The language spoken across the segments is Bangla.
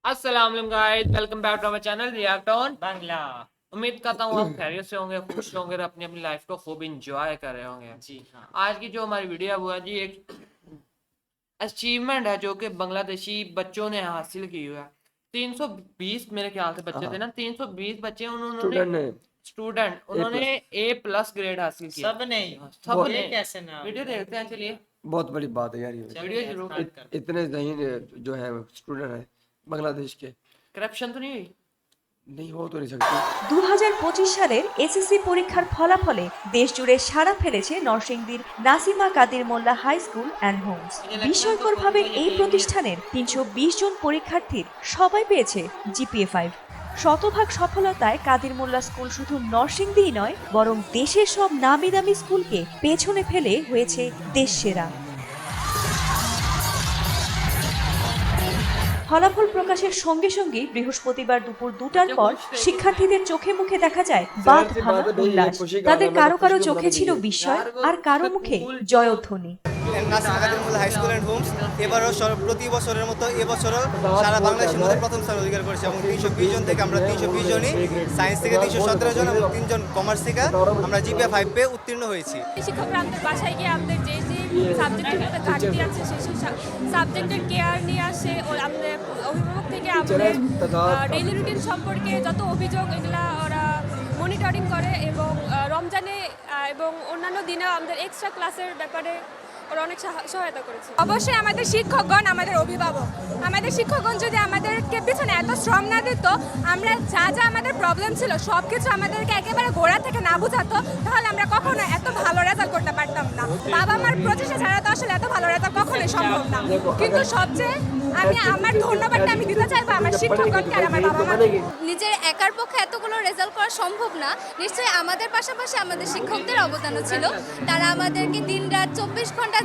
अस्सलाम वालेकुम guys, welcome back to our channel react on Bangla. उम्मीद करता हूँ आप खैरियत से होंगे, खुश होंगे और अपनी अपनी लाइफ को खूब इंजॉय कर रहे होंगे। जी हाँ। आज की जो हमारी वीडियो है वो है जी एक अचीवमेंट है जो कि बांग्लादेशी बच्चों ने हासिल की हुई है। 320 मेरे ख्याल से बच्चे थे ना, 320 बच्चे उन्होंने स्टूडेंट उन्होंने A+ ग्रेड हासिल किया। सब नहीं, सब ये ने कैसे ना वीडियो देखते हैं, चलिए बहुत बड़ी बात है यार ये। वीडियो जरूर। इतने जहीन जो है स्टूडेंट है बांग्लादेश के, करप्शन तो नहीं हुई? नहीं हो तो नहीं सकती। 2025 সালের এসএসসি পরীক্ষার ফলাফলে দেশজুড়ে সাড়া ফেলেছে নরসিংদীর নাসিমা কাদির মোল্লা হাই স্কুল অ্যান্ড হোমস। বিস্ময়করভাবে এই প্রতিষ্ঠানের 320 জন পরীক্ষার্থীর সবাই পেয়েছে জিপিএ 5। শতভাগ সফলতায় কাদির মোল্লা স্কুল শুধু নরসিংদীই নয়, বরং দেশের সব নামি দামি স্কুলকে পেছনে ফেলে হয়েছে দেশ সেরা। ফলাফল প্রকাশের সঙ্গে সঙ্গে বৃহস্পতিবার দুপুর 2টার পর শিক্ষার্থীদের চোখে মুখে দেখা যায় বাদ ভাঙা উল্লাস। তাদের কারো কারো চোখে ছিল বিস্ময়, আর কারো মুখে জয়ধ্বনি। নাসিমা কাদির মোল্লা হাই স্কুল অ্যান্ড হোমস এবারও প্রতি বছরের মতো এবছরও সারা বাংলাদেশের মধ্যে প্রথম স্থান অধিকার করেছে এবং 320 জন থেকে আমরা 320 জনই, সায়েন্স থেকে 317 জন এবং 3 জন কমার্স থেকে আমরা জিপিএ 5 পেয়ে উত্তীর্ণ হয়েছি। শিক্ষকরা আমাদের বাসায় গিয়ে আমাদের যে সাবজেক্টের মধ্যে ঘাটতি আছে সেই সাবজেক্টের কেয়ার নিয়ে আসে ও আমাদের অভিভাবক থেকে আমাদের ডেইলি রুটিন সম্পর্কে যত অভিযোগ এগুলা ওরা মনিটরিং করে এবং রমজানে এবং অন্যান্য দিনেও আমাদের এক্সট্রা ক্লাসের ব্যাপারে ওরা অনেক সহায়তা করেছে। অবশ্যই আমাদের শিক্ষকগণ আমাদের অভিভাবক, আমাদের শিক্ষকগণ যদি আমাদেরকে পিছনে এত শ্রম না দিত, আমরা যা যা আমাদের প্রবলেম ছিল সব কিছু আমাদেরকে একেবারে গোড়া থেকে না বোঝাতো, তাহলে আমরা কখনো এত ভালো রেজাল্ট করতে পারতাম না। বাবা মার প্রচেষ্টা ছাড়া তো আসলে এত ভালো রেজাল্ট কখনোই সম্ভব না। কিন্তু সবচেয়ে আমি আমার ধন্যবাদটা আমি দিতে চাইবো আমার শিক্ষকগণকে আর আমার বাবা মাকে। নিজের একার পক্ষে এতগুলো রেজাল্ট করা সম্ভব না, নিশ্চয়ই আমাদের পাশাপাশি আমাদের শিক্ষকদের অবদানও ছিল। তারা আমাদেরকে দিনরাত 24 ঘন্টা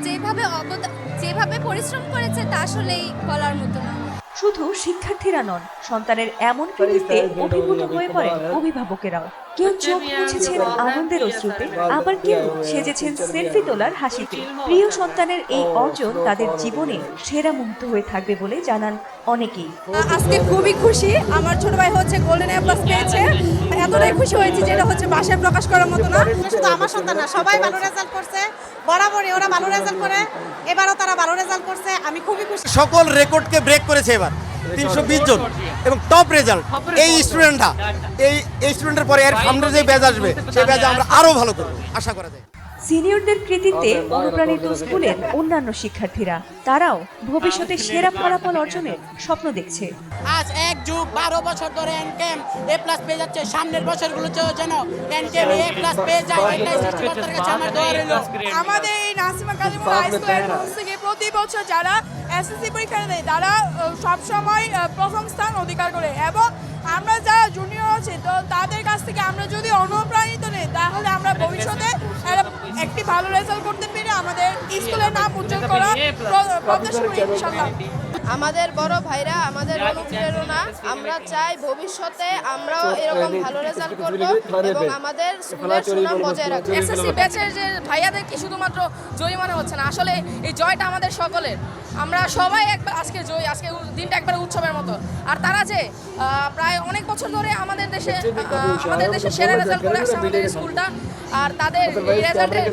যেভাবে পরিশ্রম করেছে তা আসলেই বলার মতো না। শুধু শিক্ষার্থীরা নন, সন্তানের এমন কৃতিত্বে অভিভূত হয়ে পড়েন অভিভাবকেরাও। কেউ চোখ মুছেছেন আনন্দের অশ্রুতে, আবার কেউ সেজেছেন সেলফি তোলার হাসিতে। প্রিয় সন্তানের এই অর্জন তাদের জীবনে সেরা মুহূর্ত হয়ে থাকবে বলে জানান অনেকেই। আজকে খুবই খুশি, আমার ছোট ভাই হচ্ছে গোল্ডেন A+ পেয়েছে। এতটাই খুশি হয়েছি যেটা হচ্ছে ভাষায় প্রকাশ করার মতো না। শুধু আমার সন্তান না, সবাই ভালো রেজাল্ট করছে, বরাবরই ওরা ভালো রেজাল্ট করে, এবারও তারা ভালো রেজাল্ট করছে, আমি খুবই খুশি। সকল রেকর্ডকে ব্রেক করেছে এবার 320 জন এবং টপ রেজাল্ট এই স্টুডেন্টরা, এই স্টুডেন্টের পরে এর সামনে যে ব্যাচ আসবে সেই ব্যাচে আমরা আরো ভালো করব আশা করা যায়। সিনিয়রদের কৃতিত্বে অনুপ্রাণিত স্কুলের অন্যান্য শিক্ষার্থীরা, তারাও ভবিষ্যতে সেরা ফলাফল অর্জনের স্বপ্ন দেখছে। আজ 1 যুগ 12 বছর ধরে এনকেম A+ পেয়ে যাচ্ছে, সামনের বছরগুলোতেও যেন এনকেম A+ পেয়ে যায়, এটাই সৃষ্টিকর্তার কাছে আমার দোয়া রইল। আমাদের এই নাসিমা কাদির মোল্লা হাই স্কুল অ্যান্ড হোমস থেকে প্রতি বছর যারা এসএসসি পরীক্ষা দেয় তারা সবসময় প্রথম স্থান অধিকার করে, এবং আমরা যারা জুনিয়র আছে তো তাদের কাছ থেকে আমরা যদি অনুপ্রাণিত নেই তাহলে আমরা ভবিষ্যতে একটি ভালো রেজাল্ট করতে পেরে আমাদের স্কুলের নাম উজ্জ্বল করা প্রত্যাশা করি ইনশাআল্লাহ। আমাদের বড় ভাইরা আমাদের অনুপ্রেরণা, আমরা চাই ভবিষ্যতে আমরাও এরকম ভালো রেজাল্ট করব এবং আমাদের স্কুলের সুনাম বজায় রাখব। এসএসসি ব্যাচের যে ভাইয়াদের কি শুধুমাত্র জয়ী মনে হচ্ছে না, আসলে এই জয়টা আমাদের সকলের। আমরা সবাই একবার আজকে জয়ী, আজকে দিনটা একবার উৎসবের মতো। আর তারা যে প্রায় অনেক বছর ধরে আমাদের দেশে সেরা রেজাল্ট করে আসছে আমাদের স্কুলটা, আর তাদের এই রেজাল্টের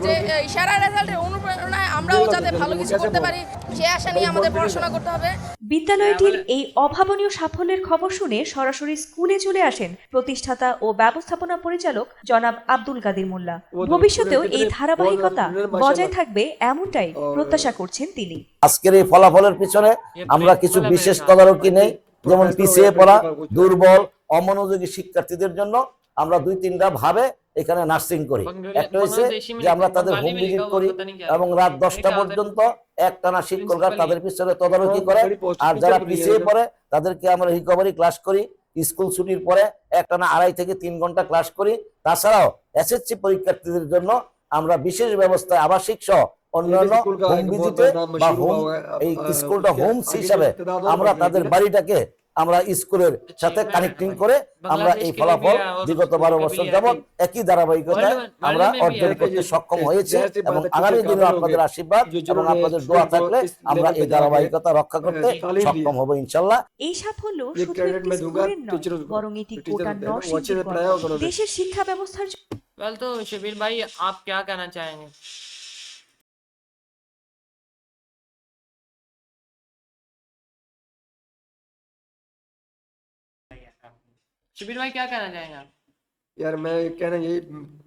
যে সেরা রেজাল্টের অনুপ্রেরণায় আমরাও যাতে ভালো কিছু করতে পারি সে আশা নিয়ে আমাদের পড়াশোনা করতে হবে। বিদ্যালয়টির এই অভাবনীয় সাফল্যের খবর শুনে সরাসরি স্কুলে চলে আসেন প্রতিষ্ঠাতা ও ব্যবস্থাপনা পরিচালক জনাব আব্দুল কাদির মোল্লা। ভবিষ্যতেও এই ধারাবাহিকতা বজায় থাকবে এমনটাই প্রত্যাশা করছেন তিনি। আজকের এই ফলাফলের পিছনে আমরা কিছু বিশেষ তদারকি নেই, যেমন পিছিয়ে পড়া, দুর্বল, অমনোযোগী শিক্ষার্থীদের জন্য আমরা 2-3টা ভাবে এখানে নার্সিং করি। একটা হচ্ছে যে আমরা তাদের হোম ভিজিট করি এবং রাত 10টা পর্যন্ত একটানা শিক্ষকরা তাদের পিছনে তদারকি করে, আর যারা পিছিয়ে পড়ে তাদেরকে আমরা রিকভারি ক্লাস করি। স্কুল ছুটির পরে একটানা 2.5 থেকে 3 ঘন্টা ক্লাস করি। তাছাড়াও এসএসসি পরীক্ষার্থীদের জন্য আমরা বিশেষ ব্যবস্থায় আবাসিক সহ অন্যান্য হোম ভিজিটে বা হোম এই স্কুলটা হোমস হিসাবে আমরা তাদের বাড়িটাকে আমরা স্কুলের সাথে কানেক্টিং করে আমরা এই ফলাফল বিগত 12 বছর যাবত একই ধারাবাহিকতায় আমরা অর্জন করতে সক্ষম হয়েছে এবং আগামী দিনে আপনাদের আশীর্বাদ এবং আপনাদের দোয়া থাকলে আমরা এই ধারাবাহিকতা রক্ষা করতে সক্ষম হব ইনশাআল্লাহ। এই সাফল্য শুধু একটি স্কুলের নয়, বরং এটি গোটা নরসিংদীর গর্ব। দেশের শিক্ষা ব্যবস্থার वेल तो शबीर भाई आप क्या कहना चाहेंगे? शबीर भाई क्या कहना चाहेंगे आप? यार मैं कहना यही,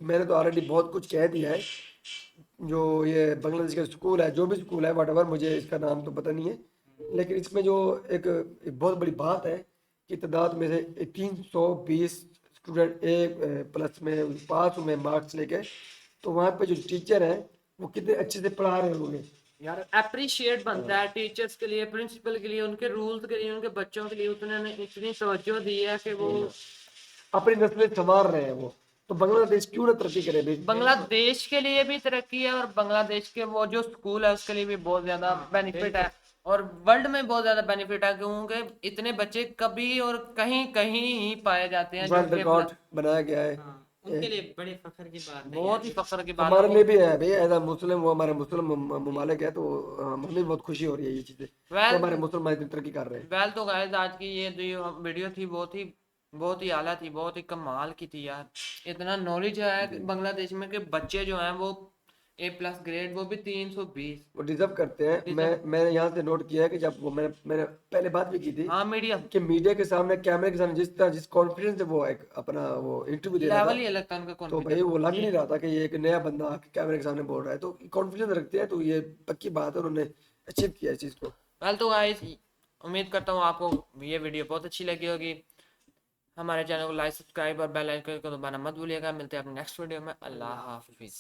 मैंने तो ऑलरेडी बहुत कुछ कह दिया है। जो ये बांग्लादेश का स्कूल है, जो भी स्कूल है वट मुझे इसका नाम तो पता नहीं है, लेकिन इसमें जो एक बहुत बड़ी बात है कि तादाद में से 320 स्टूडेंट ए प्लस में पास हुए मार्क्स लेके, तो वहाँ पे जो टीचर हैं वो कितने अच्छे से पढ़ा रहे होंगे यार। अप्रिशिएट बनता है टीचर्स के लिए, प्रिंसिपल के लिए, उनके रूल्स के लिए, उनके बच्चों के लिए उन्होंने इतनी तवज्जो दी है कि वो अपनी नस्लें संवार रहे हैं। वो तो बांग्लादेश क्यों ना तरक्की करे? बांग्लादेश के लिए भी तरक्की है और बांग्लादेश के वो जो स्कूल है उसके लिए भी बहुत ज्यादा बेनिफिट है और वर्ल्ड में बहुत ज्यादा बेनिफिट है, क्योंकि इतने बच्चे कभी और कहीं कहीं ही पाए जाते हैं वर्ल्ड रिकॉर्ड बनाया गया है। उनके लिए बड़ी फख्र की बात है, बहुत ही फख्र की बात हमारे लिए भी है भाई, एज मुस्लिम, वो हमारे मुस्लिम ममालिक है, तो हमें भी बहुत खुशी हो रही है ये चीजें कि हमारे मुसलमान इतनी तरक्की कर रहे हैं। वेल तो गाइस आज की ये जो वीडियो थी बहुत ही आला थी, बहुत ही कमाल की थी यार। इतना नॉलेज है बांग्लादेश में कि बच्चे जो हैं वो A+ ग्रेड, वो भी 320 वो डिजर्व करते हैं। मैंने यहाँ से नोट किया है कि जब वो मैंने पहले बात भी की थी, हाँ मीडिया कि मीडिया के सामने, कैमरे के सामने जिस कॉन्फिडेंस से वो एक अपना वो इंटरव्यू दे रहा लेवल ही था, अलग था उनका तो कॉन्फिडेंस। भाई वो लग नहीं रहा था कि ये एक नया बंदा आके कैमरे के सामने बोल रहा है, तो कॉन्फिडेंस रखते हैं, तो ये पक्की बात है, उन्होंने अचीव किया इस चीज को। वेल तो गाइस उम्मीद करता हूँ आपको ये वीडियो बहुत अच्छी लगी होगी। हमारे चैनल को लाइक, सब्सक्राइब और बेल आइकन को दबाना मत भूलिएगा। मिलते हैं अपने नेक्स्ट वीडियो में। अल्लाह हाफिज।